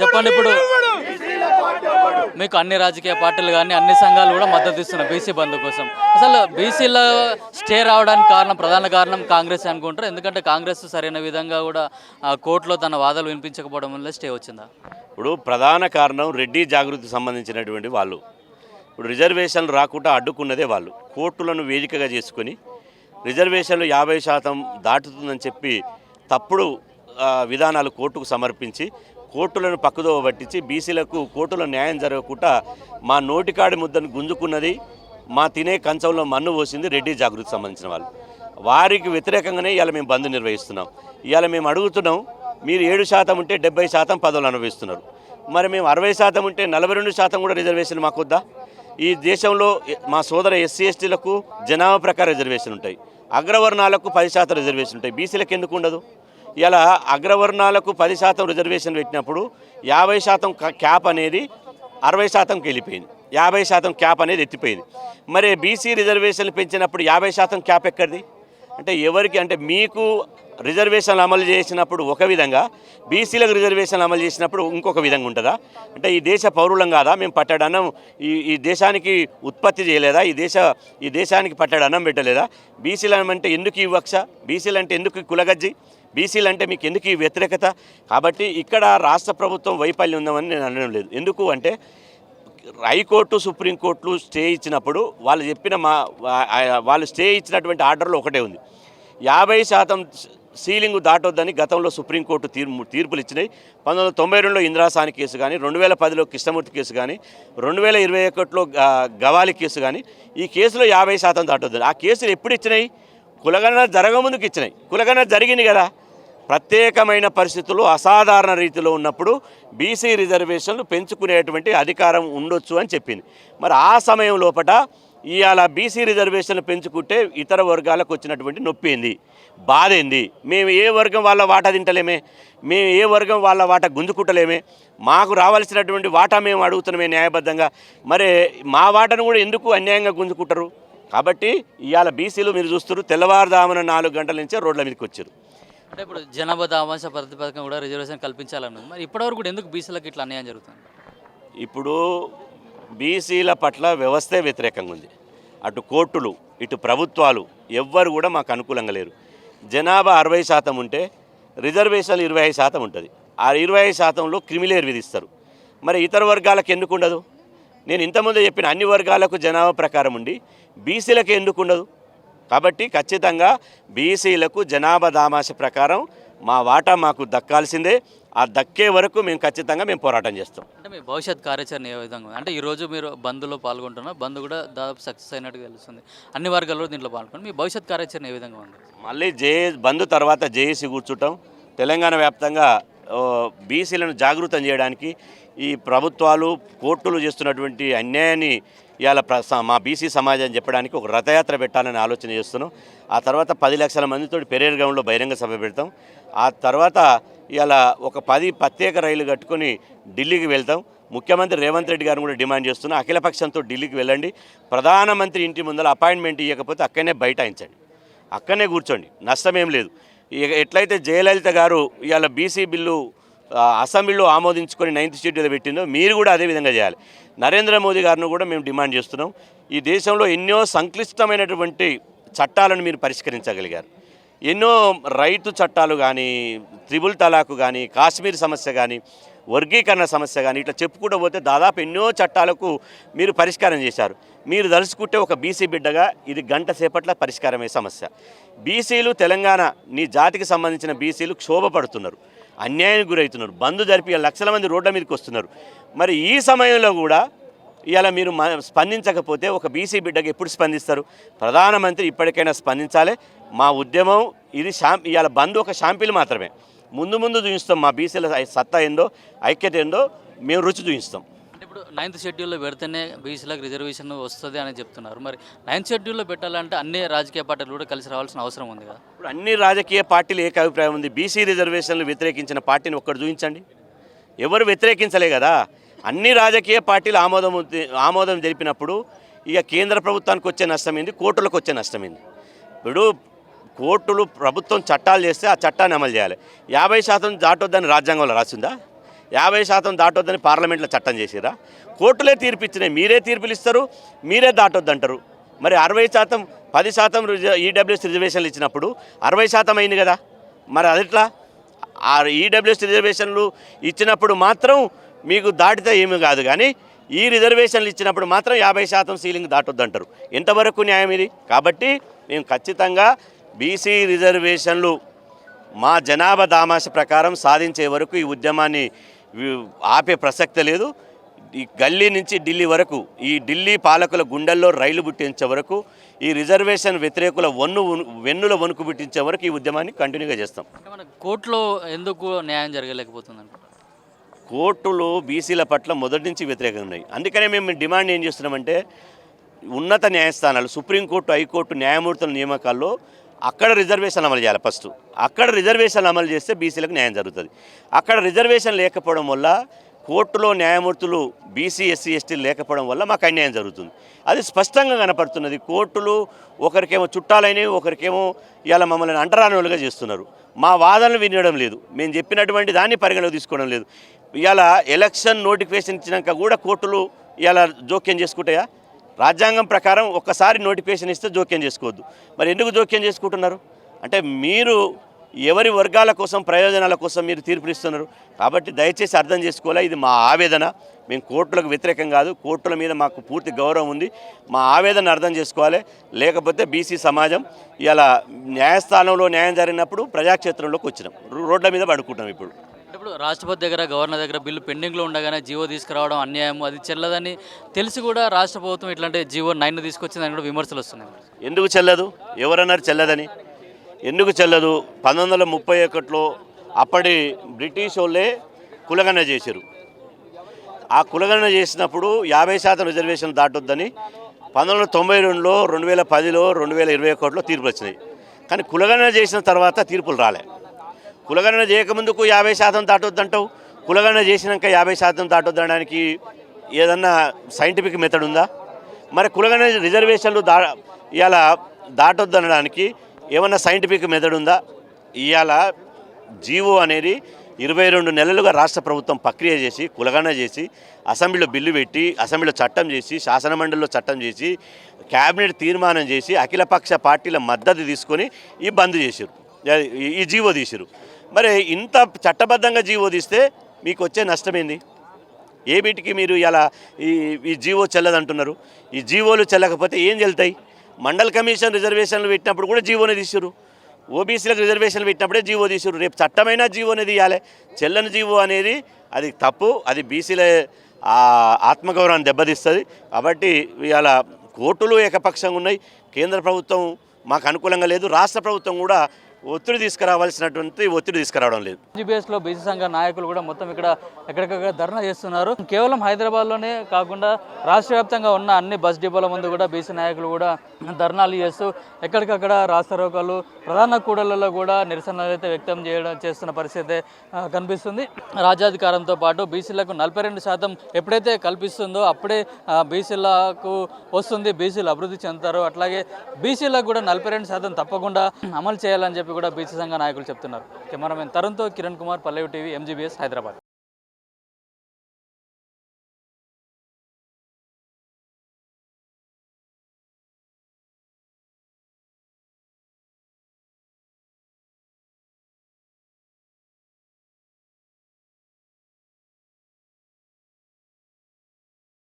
చెప్పండి. ఇప్పుడు మీకు అన్ని రాజకీయ పార్టీలు కానీ అన్ని సంఘాలు కూడా మద్దతు ఇస్తున్నాయి బీసీ బంధు కోసం. అసలు బీసీలో స్టే రావడానికి ప్రధాన కారణం కాంగ్రెస్ అనుకుంటారు. ఎందుకంటే కాంగ్రెస్ సరైన విధంగా కూడా కోర్టులో తన వాదాలు వినిపించకపోవడం వల్ల స్టే వచ్చిందా? ఇప్పుడు ప్రధాన కారణం రెడ్డి జాగృతికి సంబంధించినటువంటి వాళ్ళు. ఇప్పుడు రిజర్వేషన్లు రాకుండా అడ్డుకున్నదే వాళ్ళు. కోర్టులను వేదికగా చేసుకొని రిజర్వేషన్లు 50% దాటుతుందని చెప్పి తప్పుడు విధానాలు కోర్టుకు సమర్పించి కోర్టులను పక్కదోవ పట్టించి బీసీలకు కోర్టులో న్యాయం జరగకుండా మా నోటికాడి ముద్దను గుంజుకున్నది, మా తినే కంచంలో మన్ను పోసింది రెడ్డి జాగృతికి సంబంధించిన వాళ్ళు. వారికి వ్యతిరేకంగానే ఇవాళ మేము బంద్ నిర్వహిస్తున్నాం. ఇవాళ మేము అడుగుతున్నాం, మీరు 7% ఉంటే 70% పదవులు అనుభవిస్తున్నారు. మరి మేము 60% ఉంటే 42% కూడా రిజర్వేషన్ మాకు వద్దా? ఈ దేశంలో మా సోదర ఎస్సీ ఎస్టీలకు జనాభా ప్రకారం రిజర్వేషన్ ఉంటాయి, అగ్రవర్ణాలకు 10% రిజర్వేషన్ ఉంటాయి, బీసీలకు ఎందుకు ఉండదు? ఇలా అగ్రవర్ణాలకు 10% రిజర్వేషన్ పెట్టినప్పుడు 50% క్యాప్ అనేది 60%కి వెళ్ళిపోయింది, 50% క్యాప్ అనేది ఎత్తిపోయింది. మరి బీసీ రిజర్వేషన్లు పెంచినప్పుడు 50% క్యాప్ ఎక్కడిది? అంటే ఎవరికి అంటే మీకు రిజర్వేషన్లు అమలు చేసినప్పుడు ఒక విధంగా, బీసీలకు రిజర్వేషన్లు అమలు చేసినప్పుడు ఇంకొక విధంగా ఉంటుందా? అంటే ఈ దేశ పౌరులం కాదా? మేము పట్టడన్నం ఈ దేశానికి ఉత్పత్తి చేయలేదా? ఈ దేశానికి పట్టడన్నం పెట్టలేదా? బీసీలు అంటే ఎందుకు ఈ వివక్ష? బీసీలు అంటే ఎందుకు కులగజ్జి? బీసీలు అంటే మీకు ఎందుకు ఈ వ్యతిరేకత? కాబట్టి ఇక్కడ రాష్ట్ర ప్రభుత్వం వైఫల్యం ఉందామని నేను అనడం లేదు. ఎందుకు అంటే హైకోర్టు సుప్రీంకోర్టులు స్టే ఇచ్చినప్పుడు వాళ్ళు స్టే ఇచ్చినటువంటి ఆర్డర్లో ఒకటే ఉంది, 50% సీలింగ్ దాటొద్దని గతంలో సుప్రీంకోర్టు తీర్పులు ఇచ్చినాయి. 1992లో ఇందిరాసాని కేసు కానీ, 2010లో కృష్ణమూర్తి కేసు కానీ, 2021లో గవాలి కేసు కానీ, ఈ కేసులో 50% దాటొద్దని. ఆ కేసులు ఎప్పుడు ఇచ్చినాయి? కులగణన జరగముందుకు ఇచ్చినాయి. కులగణన జరిగింది కదా. ప్రత్యేకమైన పరిస్థితుల్లో అసాధారణ రీతిలో ఉన్నప్పుడు బీసీ రిజర్వేషన్లు పెంచుకునేటువంటి అధికారం ఉండొచ్చు అని చెప్పింది. మరి ఆ సమయం లోపల ఇవాళ బీసీ రిజర్వేషన్లు పెంచుకుంటే ఇతర వర్గాలకు వచ్చినటువంటి నొప్పి ఏంది, బాధ ఏంది? మేము ఏ వర్గం వాళ్ళ వాటా తింటలేమే, మేము ఏ వర్గం వాళ్ళ వాటా గుంజుకుంటలేమే, మాకు రావాల్సినటువంటి వాటా మేము అడుగుతున్నామే న్యాయబద్ధంగా. మరి మా వాటాను కూడా ఎందుకు అన్యాయంగా గుంజుకుంటారు? కాబట్టి ఇవాళ బీసీలు మీరు చూస్తారు, తెల్లవారుదామున 4 గంటల నుంచే రోడ్ల మీదకి వచ్చారు. అంటే ఇప్పుడు జనాభా దామాంశ ప్రతిపథకం కూడా రిజర్వేషన్ కల్పించాలన్నది. మరి ఇప్పటివరకు కూడా ఎందుకు బీసీలకు ఇట్లా అన్యాయం జరుగుతుంది? ఇప్పుడు బీసీల పట్ల వ్యవస్థే వ్యతిరేకంగా ఉంది. అటు కోర్టులు ఇటు ప్రభుత్వాలు ఎవ్వరు కూడా మాకు అనుకూలంగా లేరు. జనాభా 60% ఉంటే రిజర్వేషన్లు 25% ఉంటుంది. ఆ 25%లో క్రిమిలేర్ విధిస్తారు. మరి ఇతర వర్గాలకు ఎందుకు ఉండదు? నేను ఇంతకుముందే చెప్పిన అన్ని వర్గాలకు జనాభా ప్రకారం ఉండి బీసీలకు ఎందుకు ఉండదు? కాబట్టి ఖచ్చితంగా బీసీలకు జనాభా దామాష ప్రకారం మా వాటా మాకు దక్కాల్సిందే. ఆ దక్కే వరకు మేము పోరాటం చేస్తాం. అంటే మీ భవిష్యత్ కార్యాచరణ ఏ విధంగా? అంటే ఈరోజు మీరు బంద్లో పాల్గొంటున్నారు, బంద్ కూడా దాదాపు సక్సెస్ అయినట్టు తెలుస్తుంది. అన్ని వర్గాల్లో దీంట్లో పాల్గొంటారు. మీ భవిష్యత్ కార్యాచరణ ఏ విధంగా ఉంది? మళ్ళీ బంద్ తర్వాత జేఏసీ కూర్చుంటాం. తెలంగాణ వ్యాప్తంగా బీసీలను జాగృతం చేయడానికి ఈ ప్రభుత్వాలు కోర్టులు చేస్తున్నటువంటి అన్యాయాన్ని ఇవాళ మా బీసీ సమాజం చెప్పడానికి ఒక రథయాత్ర పెట్టాలని ఆలోచన చేస్తున్నాం. ఆ తర్వాత 10 లక్షల మందితో పెరేడ్ గ్రౌండ్లో బహిరంగ సభ పెడతాం. ఆ తర్వాత ఇవాళ ఒక 10 ప్రత్యేక రైలు కట్టుకొని ఢిల్లీకి వెళ్తాం. ముఖ్యమంత్రి రేవంత్ రెడ్డి గారిని కూడా డిమాండ్ చేస్తున్నాం, అఖిలపక్షంతో ఢిల్లీకి వెళ్ళండి, ప్రధానమంత్రి ఇంటి ముందర అపాయింట్మెంట్ ఇవ్వకపోతే అక్కడనే బైఠాయించండి, అక్కడనే కూర్చోండి, నష్టమేం లేదు. ఎట్లయితే జయలలిత గారు ఇవాళ బీసీ బిల్లు అసెంబ్లీలో ఆమోదించుకొని 9th షెడ్యూల్ పెట్టిందో మీరు కూడా అదే విధంగా చేయాలి. నరేంద్ర మోదీ గారిని కూడా మేము డిమాండ్ చేస్తున్నాం. ఈ దేశంలో ఎన్నో సంక్లిష్టమైనటువంటి చట్టాలను మీరు పరిష్కరించగలిగారు. ఎన్నో రైతు చట్టాలు కానీ, త్రిబుల్ తలాకు కానీ, కాశ్మీర్ సమస్య కానీ, వర్గీకరణ సమస్య కానీ, ఇట్లా చెప్పుకుంటూ పోతే దాదాపు ఎన్నో చట్టాలకు మీరు పరిష్కారం చేశారు. మీరు తలుచుకుంటే ఒక బీసీ బిడ్డగా ఇది గంట సేపట్ల పరిష్కారమయ్యే సమస్య. బీసీలు తెలంగాణ నీ జాతికి సంబంధించిన బీసీలు క్షోభపడుతున్నారు, అన్యాయానికి గురవుతున్నారు, బంద్ జరిపి లక్షల మంది రోడ్ల మీదకి వస్తున్నారు. మరి ఈ సమయంలో కూడా ఇవాళ మీరు స్పందించకపోతే ఒక బీసీ బిడ్డకి ఎప్పుడు స్పందిస్తారు? ప్రధానమంత్రి ఇప్పటికైనా స్పందించాలి. మా ఉద్యమం ఇది ఇవాళ బంద్ ఒక షాంపిల్ మాత్రమే. ముందు చూపిస్తాం మా బీసీల సత్తా ఏందో, ఐక్యత ఏందో మేము రుచి చూపిస్తాం. అంటే ఇప్పుడు 9th షెడ్యూల్లో పెడితేనే బీసీలకు రిజర్వేషన్ వస్తుంది అని చెప్తున్నారు. మరి 9th షెడ్యూల్లో పెట్టాలంటే అన్ని రాజకీయ పార్టీలు కూడా కలిసి రావాల్సిన అవసరం ఉంది కదా. ఇప్పుడు అన్ని రాజకీయ పార్టీలు ఏక అభిప్రాయం ఉంది. బీసీ రిజర్వేషన్లు వ్యతిరేకించిన పార్టీని ఒక్కటి చూపించండి. ఎవరు వ్యతిరేకించలే కదా. అన్ని రాజకీయ పార్టీలు ఆమోదం జరిపినప్పుడు ఇక కేంద్ర ప్రభుత్వానికి వచ్చే నష్టమైంది, కోర్టులకు వచ్చే నష్టమైంది. ఇప్పుడు కోర్టులు ప్రభుత్వం చట్టాలు చేస్తే ఆ చట్టాన్ని అమలు చేయాలి. 50% దాటొద్దని రాజ్యాంగంలో రాసిందా? 50% దాటొద్దని పార్లమెంట్లో చట్టం చేసిరా? కోర్టులే తీర్పిచ్చినాయి. మీరే తీర్పులు ఇస్తారు, మీరే దాటొద్దంటారు. మరి 60%, 10% ఈడబ్ల్యూఎస్ రిజర్వేషన్లు ఇచ్చినప్పుడు 60% అయింది కదా, మరి అదిట్లా? ఆ ఈడబ్ల్యూఎస్ రిజర్వేషన్లు ఇచ్చినప్పుడు మాత్రం మీకు దాటితే ఏమీ కాదు, కానీ ఈ రిజర్వేషన్లు ఇచ్చినప్పుడు మాత్రం 50% సీలింగ్ దాటొద్దంటారు. ఎంతవరకు న్యాయం ఇది? కాబట్టి మేము ఖచ్చితంగా బీసీ రిజర్వేషన్లు మా జనాభా దామాష ప్రకారం సాధించే వరకు ఈ ఉద్యమాన్ని ఆపే ప్రసక్తి లేదు. ఈ గల్లీ నుంచి ఢిల్లీ వరకు, ఈ ఢిల్లీ పాలకుల గుండెల్లో రైలు పుట్టించే వరకు, ఈ రిజర్వేషన్ వ్యతిరేకుల వెన్నుల వణుకు పుట్టించే వరకు ఈ ఉద్యమాన్ని కంటిన్యూగా చేస్తాం. మన కోర్టులో ఎందుకు న్యాయం జరగలేకపోతుందంట? కోర్టులు బీసీల పట్ల మొదటి నుంచి వ్యతిరేకంగా ఉన్నాయి. అందుకనే మేము డిమాండ్ ఏం చేస్తున్నామంటే, ఉన్నత న్యాయస్థానాలు, సుప్రీంకోర్టు, హైకోర్టు న్యాయమూర్తుల నియామకాల్లో అక్కడ రిజర్వేషన్ అమలు చేయాలి. ఫస్ట్ అక్కడ రిజర్వేషన్ అమలు చేస్తే బీసీలకు న్యాయం జరుగుతుంది. అక్కడ రిజర్వేషన్ లేకపోవడం వల్ల, కోర్టులో న్యాయమూర్తులు బీసీ, ఎస్సీ, ఎస్టీలు లేకపోవడం వల్ల మాకు అన్యాయం జరుగుతుంది. అది స్పష్టంగా కనపడుతున్నది. కోర్టులు ఒకరికేమో చుట్టాలైనవి, ఒకరికేమో ఇలా మమ్మల్ని అంటరానిలుగా చేస్తున్నారు. మా వాదనలు వినడం లేదు, మేము చెప్పినటువంటి దాన్ని పరిగణలోకి తీసుకోవడం లేదు. ఇలా ఎలక్షన్ నోటిఫికేషన్ ఇచ్చినాక కూడా కోర్టులు ఇలా జోక్యం చేసుకుంటాయా? రాజ్యాంగం ప్రకారం ఒక్కసారి నోటిఫికేషన్ ఇస్తే జోక్యం చేసుకోవద్దు. మరి ఎందుకు జోక్యం చేసుకుంటున్నారు? అంటే మీరు ఎవరి వర్గాల కోసం, ప్రయోజనాల కోసం మీరు తీర్పులు ఇస్తున్నారు. కాబట్టి దయచేసి అర్థం చేసుకోవాలి, ఇది మా ఆవేదన. మేము కోర్టులకు వ్యతిరేకం కాదు, కోర్టుల మీద మాకు పూర్తి గౌరవం ఉంది. మా ఆవేదన అర్థం చేసుకోవాలి. లేకపోతే బీసీ సమాజం ఇలా న్యాయస్థానంలో న్యాయం జరిగినప్పుడు ప్రజాక్షేత్రంలోకి వచ్చినాం, రోడ్ల మీద పడుకుంటాం. ఇప్పుడు రాష్ట్రపతి దగ్గర, గవర్నర్ దగ్గర బిల్లు పెండింగ్లో ఉండగానే జీవో తీసుకురావడం అన్యాయం, అది చెల్లదని తెలిసి కూడా రాష్ట్ర ప్రభుత్వం ఇట్లాంటి జీవో 9 తీసుకొచ్చిందని కూడా విమర్శలు వస్తున్నాయి. ఎందుకు చెల్లదు? ఎవరన్నారు చెల్లదని? ఎందుకు చెల్లదు? 1931లో అప్పటి బ్రిటిష్ వాళ్ళే కులగణన చేశారు. ఆ కులగణన చేసినప్పుడు 50% రిజర్వేషన్ దాటొద్దని 1992లో, 2010లో, 2021లో తీర్పులు వచ్చినాయి. కానీ కులగణన చేసిన తర్వాత తీర్పులు రాలే. కులగణన చేయకముందుకు 50% దాటొద్దంటావు, కులగణన చేసినాక 50% దాటొద్దనడానికి ఏదన్నా సైంటిఫిక్ మెథడ్ ఉందా? మరి కులగణన రిజర్వేషన్లు ఇవాళ దాటొద్దనడానికి ఏమన్నా సైంటిఫిక్ మెథడ్ ఉందా? ఇవాళ జీవో అనేది 22 నెలలుగా రాష్ట్ర ప్రభుత్వం ప్రక్రియ చేసి, కులగణన చేసి, అసెంబ్లీలో బిల్లు పెట్టి, అసెంబ్లీలో చట్టం చేసి, శాసనమండలిలో చట్టం చేసి, క్యాబినెట్ తీర్మానం చేసి, అఖిలపక్ష పార్టీల మద్దతు తీసుకొని ఈ బంద్ చేశారు, ఈ జీవో తీశారు. మరి ఇంత చట్టబద్ధంగా జీవో తీస్తే మీకు వచ్చే నష్టమేంది? ఏ వీటికి మీరు ఇలా ఈ జీవో చెల్లదంటున్నారు? ఈ జీవోలు చెల్లకపోతే ఏం చెల్తాయి? మండల్ కమిషన్ రిజర్వేషన్లు పెట్టినప్పుడు కూడా జీవోనే తీశారు, ఓబీసీలకు రిజర్వేషన్లు పెట్టినప్పుడే జీవో తీశారు. రేపు చట్టమైనా జీవోనే తీయాలి. చెల్లని జీవో అనేది అది తప్పు, అది బీసీల ఆత్మగౌరవాన్ని దెబ్బతీస్తుంది. కాబట్టి ఇవాళ కోర్టులు ఏకపక్షంగా ఉన్నాయి, కేంద్ర ప్రభుత్వం మాకు అనుకూలంగా లేదు, రాష్ట్ర ప్రభుత్వం కూడా ఒత్తిడి తీసుకురావడం లేదు. జీబీఎస్లో బీసీ సంఘ నాయకులు కూడా మొత్తం ఎక్కడికక్కడ ధర్నా చేస్తున్నారు. కేవలం హైదరాబాద్లోనే కాకుండా రాష్ట్ర వ్యాప్తంగా ఉన్న అన్ని బస్ డిపోల ముందు కూడా బీసీ నాయకులు కూడా ధర్నాలు చేస్తూ ఎక్కడికక్కడ రాస్తారోకాలు, ప్రధాన కూడళ్లలో కూడా నిరసనలు అయితే చేస్తున్న పరిస్థితి కనిపిస్తుంది. రాజ్యాధికారంతో పాటు బీసీలకు 42% ఎప్పుడైతే కల్పిస్తుందో అప్పుడే బీసీలకు వస్తుంది, బీసీలు అభివృద్ధి చెందుతారు. అట్లాగే బీసీలకు కూడా 42% తప్పకుండా అమలు చేయాలని చెప్పి కూడా బీసీ సంఘ నాయకులు చెప్తున్నారు. కెమెరామెన్ తరుణ్తో కిరణ్ కుమార్, పల్లవి టీవీ, ఎంజీబీఎస్, హైదరాబాద్.